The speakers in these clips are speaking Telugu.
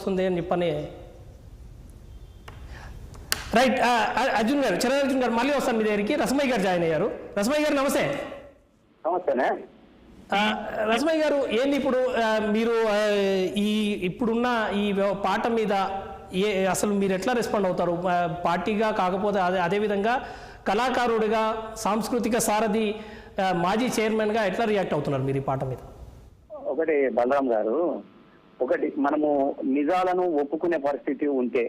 వస్తుంది అని చెప్పని. రైట్, అర్జున్ గారు, చరణ్ అర్జున్ గారు మళ్ళీ వస్తాను మీ దగ్గరికి. రసమయ్య గారు జాయిన్ అయ్యారు. రసమయ్య గారు నమస్తే. నమస్తేనే. రసమయ్య గారు, ఏంది ఇప్పుడు మీరు ఇప్పుడున్న ఈ పాట మీద అసలు మీరు ఎట్లా రెస్పాండ్ అవుతారు? పార్టీగా కాకపోతే అదేవిధంగా కళాకారుడిగా, సాంస్కృతిక సారథి, మాజీ చైర్మన్గా ఎట్లా రియాక్ట్ అవుతున్నారు మీరు ఈ పాట మీద? ఒకటి బలరాం గారు, ఒకటి మనము నిజాలను ఒప్పుకునే పరిస్థితి ఉంటే,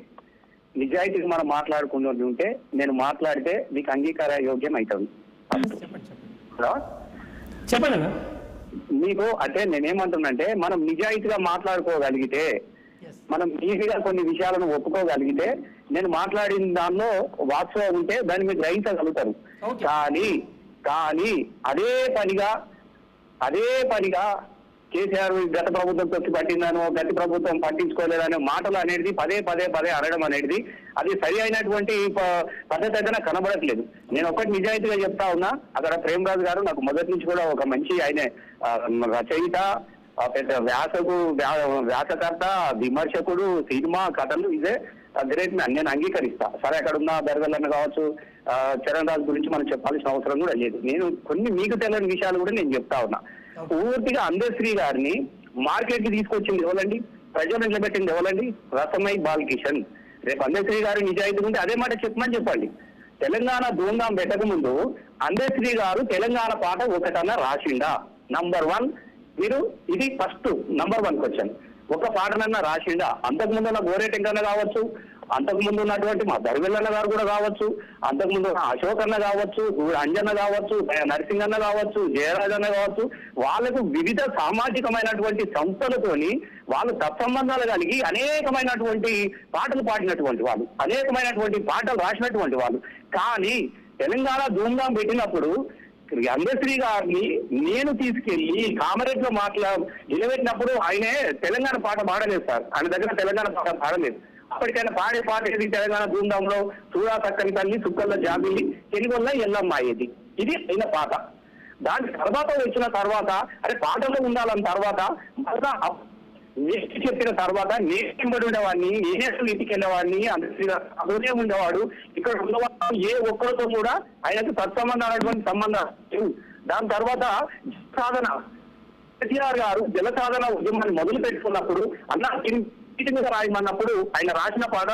నిజాయితీగా మనం మాట్లాడుకునేది ఉంటే, నేను మాట్లాడితే మీకు అంగీకార యోగ్యం అవుతుంది. చెప్పండి. మీకు అంటే నేనేమంటున్నంటే, మనం నిజాయితీగా మాట్లాడుకోగలిగితే, మనం ఈజీగా కొన్ని విషయాలను ఒప్పుకోగలిగితే, నేను మాట్లాడిన దానిలో వాస్తవం ఉంటే దాన్ని మీరు గ్రహించగలుగుతారు. కానీ అదే పనిగా కేసీఆర్ గత ప్రభుత్వం తొక్కి పట్టిందనో, గత ప్రభుత్వం పట్టించుకోలేదనే మాటలు అనేది పదే అనడం అనేది అది సరి అయినటువంటి పద్ధతి అయితే కనబడట్లేదు. నేను ఒకటి నిజాయితీగా చెప్తా ఉన్నా, అక్కడ ప్రేమరాజు గారు నాకు మొదటి నుంచి కూడా ఒక మంచి ఆయన రచయిత, పెద్ద వ్యాసకర్త, విమర్శకుడు, సినిమా కథలు ఇదే గ్రేట్ మ్యాన్, నేను అంగీకరిస్తా. సరే, అక్కడ ఉన్న దర్గలన్న కావచ్చు, చరణ్ రాజు గురించి మనం చెప్పాల్సిన అవసరం కూడా లేదు. నేను కొన్ని మీకు తెలియని విషయాలు కూడా నేను చెప్తా ఉన్నా. పూర్తిగా అందశ్రీ గారిని మార్కెట్ కి తీసుకొచ్చింది ఎవరండి? ప్రజలు నిలబెట్టింది ఎవరండి? రసమయ్య బాలకిషన్. రేపు అందశ్రీ గారు నిజాయితీ ఉంటే అదే మాట చెప్పండి. తెలంగాణ ధూమ్ధాం పెట్టక ముందు అందశ్రీ గారు తెలంగాణ పాట ఒకటన్నా రాసిండా? నంబర్ 1, మీరు ఇది ఫస్ట్ నంబర్ 1 క్వశ్చన్. ఒక పాటనన్నా రాసిండా? అంతకుముందు ఉన్న గోరేటెంకన్న కావచ్చు, అంతకుముందు ఉన్నటువంటి మా దర్వెల్లన్న గారు కూడా కావచ్చు, అంతకుముందు అశోక్ అన్న కావచ్చు, అంజన్న కావచ్చు, నరసింహ అన్న కావచ్చు, జయరాజ్ అన్న కావచ్చు, వాళ్ళకు వివిధ సామాజికమైనటువంటి సంస్థలతోని వాళ్ళు సత్సంబంధాలు కలిగి అనేకమైనటువంటి పాటలు పాడినటువంటి వాళ్ళు, అనేకమైనటువంటి పాటలు రాసినటువంటి వాళ్ళు. కానీ తెలంగాణ ధూమ్ధాం పెట్టినప్పుడు అందశ్రీ గారిని నేను తీసుకెళ్లి కామరేజ్ లో నిలబెట్టినప్పుడు ఆయనే తెలంగాణ పాట పాడలేదు సార్. ఆయన దగ్గర తెలంగాణ పాట పాడలేదు. అప్పటికైనా పాడే పాట ఏది? తెలంగాణ ధూమ్ధాంలో చూడా చక్కని తల్లి, సుక్కల్లో జాబిల్లి, తెలుగులో ఎల్లమ్మ అయ్యేది. ఇది అయిన పాట. దాని తర్వాత వచ్చిన తర్వాత అరే పాటలో ఉండాలని తర్వాత మళ్ళా నేటి చెప్పిన తర్వాత నేర్చుబడి ఉండేవాడిని, నేనే అసలు ఇంటికి వెళ్ళేవాడిని, అందులోనే ఉండేవాడు. ఇక్కడ ఉన్నవాడు ఏ ఒక్కరితో కూడా ఆయనకు సత్సంబంధం అనేటువంటి సంబంధం. దాని తర్వాత సాధన, కేసీఆర్ గారు జల సాధన ఉద్యమాన్ని మొదలు పెట్టుకున్నప్పుడు అన్న ఇంటి మీద రాయమన్నప్పుడు ఆయన రాసిన పాట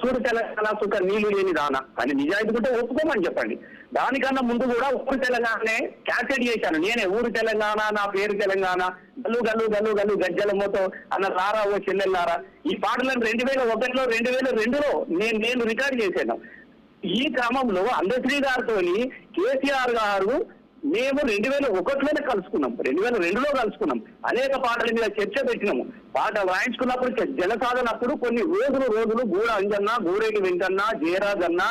చూడు తెలంగాణ సుఖ నీళ్లు లేని దాన అని నిజాయితీ కూడా ఒప్పుకోమని చెప్పండి. దానికన్నా ముందు కూడా ఊరు తెలంగాణనే క్యాన్సెట్ చేశాను నేనే. ఊరు తెలంగాణ, నా పేరు తెలంగాణ, గల్లు గల్లు గల్లు గల్లు గజ్జలమ్మతో అన్న రారా ఓ చెల్లెల్లారా, ఈ పాటలను 2001లో 2002లో నేను రికార్డు చేశాను. ఈ క్రమంలో అందశ్రీ గారితో కేసీఆర్ గారు మేము 2001లోనే కలుసుకున్నాం, 2002లో కలుసుకున్నాం. అనేక పాటల మీద చర్చ పెట్టినాము. పాటలు రాయించుకున్నప్పుడు జలసాధనప్పుడు కొన్ని రోజులు గూడ అంజన్న, గూడేటి వెంకన్న, జయరాజ్ అన్న,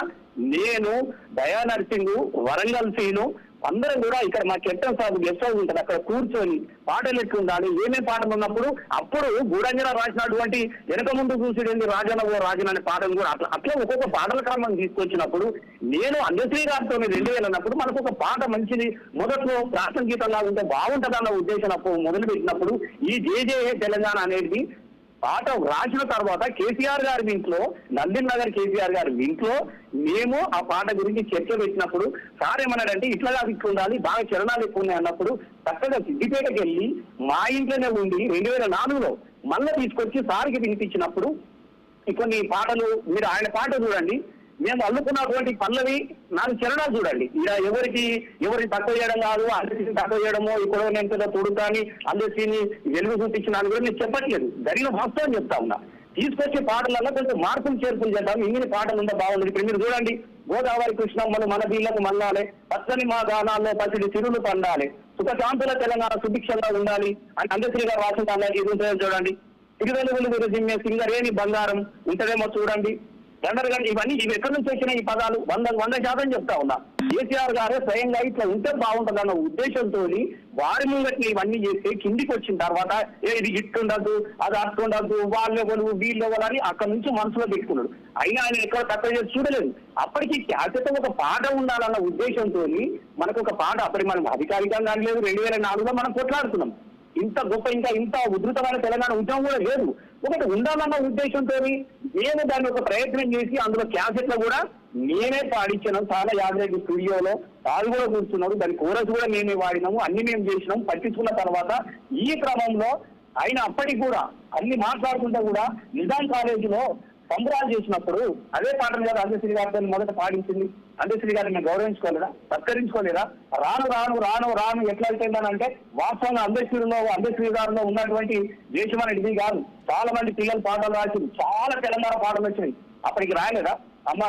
నేను, దయా నర్సింగ్, వరంగల్ సీను అందరం కూడా ఇక్కడ మా కెప్టెన్ సాబ్ గెస్ట్ హౌస్ ఉంటుంది, అక్కడ కూర్చొని పాటలు ఎట్లుండాలి, ఏమేమి పాటలు ఉన్నప్పుడు అప్పుడు గూడంజన రాసినటువంటి వెనక ముందు చూసేది రాజన ఓ రాజన అనే పాటలు కూడా అట్లా ఒక్కొక్క పాటల క్రమం తీసుకొచ్చినప్పుడు నేను అందశ్రీ గారితో 2000 అన్నప్పుడు మనకు ఒక పాట మంచిది మొదట్లో ప్రార్థన గీతంగా ఉంటే బాగుంటుందన్న ఉద్దేశం అప్పుడు మొదలు పెట్టినప్పుడు ఈ జేజే తెలంగాణ అనేది పాట రాసిన తర్వాత కేసీఆర్ గారి ఇంట్లో, నందిన్ నగర్ కేసీఆర్ గారి ఇంట్లో మేము ఆ పాట గురించి చర్చ పెట్టినప్పుడు సార్ ఏమన్నాడంటే ఇట్లా ఉండాలి, బాగా చరణాలు ఎక్కువ ఉన్నాయి అన్నప్పుడు చక్కగా సిద్దిపేటకి వెళ్ళి మా ఇంట్లోనే ఉండి 2004లో మళ్ళీ తీసుకొచ్చి సార్కి వినిపించినప్పుడు కొన్ని పాటలు మీరు ఆయన పాట చూడండి, మేము అల్లుకున్నటువంటి పల్లవి 4 చరణాలు చూడండి. ఇలా ఎవరికి తక్కువ చేయడం కాదు, అందరినీ తక్కువ చేయడమో ఇక్కడ నేను తొడుతాని అందరినీ వెలుగు చూపించినాను కూడా నేను చెప్పట్లేదు, జరిగిన వాస్తవం చెప్తా ఉన్నా. తీసుకొచ్చే పాటలలో కొంచెం మార్పులు చేర్పులు చేద్దాం, ఇన్ని పాటలు ఉందా బాగుంది. ఇప్పుడు మీరు చూడండి, గోదావరి కృష్ణమ్మలు మన దీళ్లకు మల్లాలి, పచ్చని మా గానాల్లో పసిడి సిరులు పండాలి, సుఖశాంతుల తెలంగాణ సుభిక్షంగా ఉండాలి అని అందశ్రీ గారు రాసిన ఇది ఉంటుందో చూడండి. తిరువెలుగులు జిమ్మే సింగరేణి బంగారం ఉంటదేమో చూడండి. దండరగండి ఇవి ఎక్కడి నుంచి వచ్చిన ఈ పదాలు 100% చెప్తా ఉన్నా. కేసీఆర్ గారే స్వయంగా ఇట్లా ఉంటే బాగుంటుందన్న ఉద్దేశంతో వారి ముంగట్ని ఇవన్నీ చేస్తే కిందికి వచ్చిన తర్వాత ఇది ఇట్టుండద్దు, అది అట్టుండద్దు, వాళ్ళెవరు వీళ్ళెవరు అని అక్కడి నుంచి మనసులో పెట్టుకున్నాడు. అయినా ఆయన ఎక్కడ తక్కువ చేసి చూడలేదు. అప్పటికి క్యాసెట్ ఒక పాట ఉండాలన్న ఉద్దేశంతో మనకు ఒక పాట అప్పటికి మనం అధికారికంగా లేదు, 2004లో మనం కొట్లాడుతున్నాం. ఇంత గొప్ప ఇంత ఉధృతమైన తెలంగాణ ఉద్యమం కూడా లేదు. ఒకటి ఉండాలన్న ఉద్దేశంతో నేను దాన్ని ఒక ప్రయత్నం చేసి అందులో క్యాసెట్ లో కూడా నేనే పాడించాను. చాలా యాదగిరి స్టూడియోలో వాళ్ళు కూడా కూర్చున్నారు, దాని కోరస్ కూడా మేమే వాడినాము, అన్ని మేము చేసినాం. పట్టించుకున్న తర్వాత ఈ క్రమంలో ఆయన అప్పటికి కూడా అన్ని మాట్లాడుకుంటూ కూడా నిజాం కాలేజీలో సంబరాలు చేసినప్పుడు అదే పాటలు గారు అందశ్రీ గారితో మొదట పాడించింది. అందశ్రీ గారిని మేము గౌరవించుకోలేదా, సత్కరించుకోలేదా? రాను రాను రాను రాను ఎట్లా అయిపోయిందనంటే వాస్తవంగా అందశ్రీ గారిలో ఉన్నటువంటి దేశం అనేది కాదు. చాలా మంది పిల్లలు పాటలు రాసి చాలా తెలంగాణ పాటలు వచ్చినాయి. అప్పటికి రాయలేదా? అమ్మ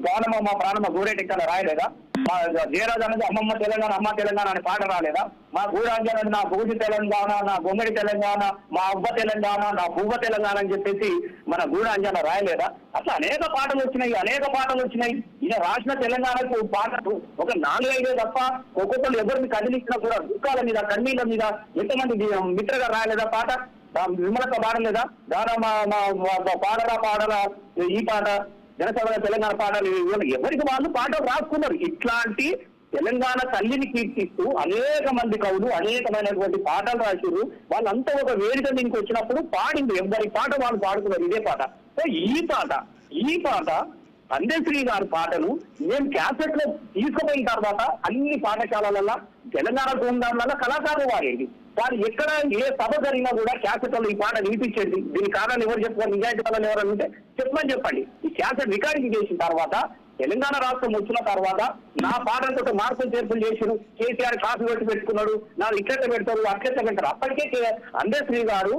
గానమ్మ మా ప్రాణమ్మ గూడెటెక్కాల రాయలేదా? మా జయరాజు అనేది అమ్మమ్మ తెలంగాణ అమ్మ తెలంగాణ అనే పాట రాలేదా? మా గూడాంజన్ అనేది నా గోజి తెలంగాణ, నా గొంగడి తెలంగాణ, మా అవ్వ తెలంగాణ, నా పువ్వ తెలంగాణ అని చెప్పేసి మన గూడాంజన రాయలేదా? అట్లా అనేక పాటలు వచ్చినాయి. ఈయన రాసిన తెలంగాణకు పాటలు ఒక 4-5 తప్ప ఒక్కొక్కరు ఎవరిని కదిలించినా కూడా దుఃఖాల మీద కన్నీళ్ళ మీద ఎంతమంది మిత్రగా రాయలేదా పాట? విమలత పాడలేదా? పాడరా ఈ పాట జనసభ తెలంగాణ పాటలు ఎవరికి వాళ్ళు పాటలు రాసుకున్నారు. ఇట్లాంటి తెలంగాణ తల్లిని కీర్తిస్తూ అనేక మంది కవులు అనేకమైనటువంటి పాటలు రాశారు. వాళ్ళంతా ఒక వేదిక దీనికి వచ్చినప్పుడు పాడింది, ఎవరి పాట వాళ్ళు పాడుతున్నారు ఇదే పాట. సో ఈ పాట అందశ్రీ గారి పాటను నేను క్యాసెట్ లో తీసుకుపోయిన తర్వాత అన్ని పాఠశాలలలో తెలంగాణ ధూమ్ధాంలలో కళాకారులు వాడేది. వారు ఎక్కడ ఏ సభ జరిగినా కూడా క్యాసెట్లో ఈ పాట వినిపించేది. దీని కారణాలు ఎవరు చెప్పుకోవాలి, నిజాయితీ వల్ల ఎవరు ఉంటే చెప్పండి. ఈ క్యాసెట్ రికార్డింగ్ చేసిన తర్వాత తెలంగాణ రాష్ట్రం వచ్చిన తర్వాత నా పాటలతో మార్పులు చేర్పులు చేసారు. కేసీఆర్ కాఫీ పెట్టుకున్నాడు, నా ఇట్లెట్ట పెడతారు అట్లెట్ట పెడతారు. అప్పటికే అందశ్రీ గారు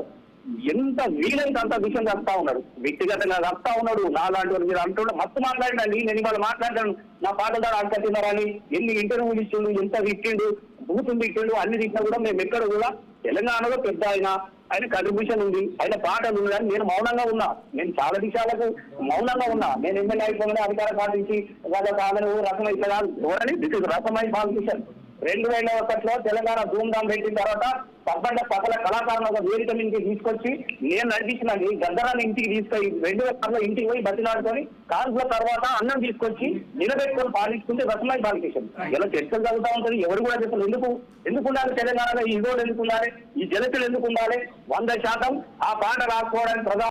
ఎంత వీలైతే అంత విషయం చెప్తా ఉన్నాడు, వ్యక్తిగతంగా చెప్తా ఉన్నాడు. నాలాంటి వారు మీరు అంటున్నాడు మస్తు మాట్లాడండి. నేను ఇవాళ మాట్లాడాను నా పాటల ద్వారా అంకతిన్నారని, ఎన్ని ఇంటర్వ్యూలు ఇచ్చిండు, ఎంత తిట్టిండు, బూతులు తిట్టిండు, అన్ని తిట్టినా కూడా మేము ఎక్కడ కూడా తెలంగాణలో పెద్ద ఆయన కంట్రిబ్యూషన్ ఉంది, ఆయన పాటలు ఉంది. కానీ నేను మౌనంగా ఉన్నా, నేను చాలా విషయాలకు మౌనంగా ఉన్నా. నేను ఎమ్మెల్యే అయిపోయినా అధికార పార్టీకి వాళ్ళ కాదని రకం ఇట్లా కాదు ఎవరని this is రకమై politician. 2001లో Telangana Dhoom Dham పెట్టిన తర్వాత సకల కళాకారుల వేదిక నుంచి తీసుకొచ్చి నేను నడిపించిన గద్దరాన్ని ఇంటికి తీసుకొని 2006లో ఇంటికి పోయి బతిలాడుకొని కాల్పుల తర్వాత అన్నం తీసుకొచ్చి నిలబెట్టుకొని పాలించుకుంటే రసమై పాలిటిషన్. ఇలా చర్చలు జరుగుతూ ఉంటుంది. ఎవరు కూడా చెప్తారు ఎందుకు ఉండాలి తెలంగాణలో ఈ రోడ్డు ఎందుకు ఉండాలి, ఈ జలతులు ఎందుకు ఉండాలి? 100% ఆ పాట రాసుకోవడానికి ప్రధాన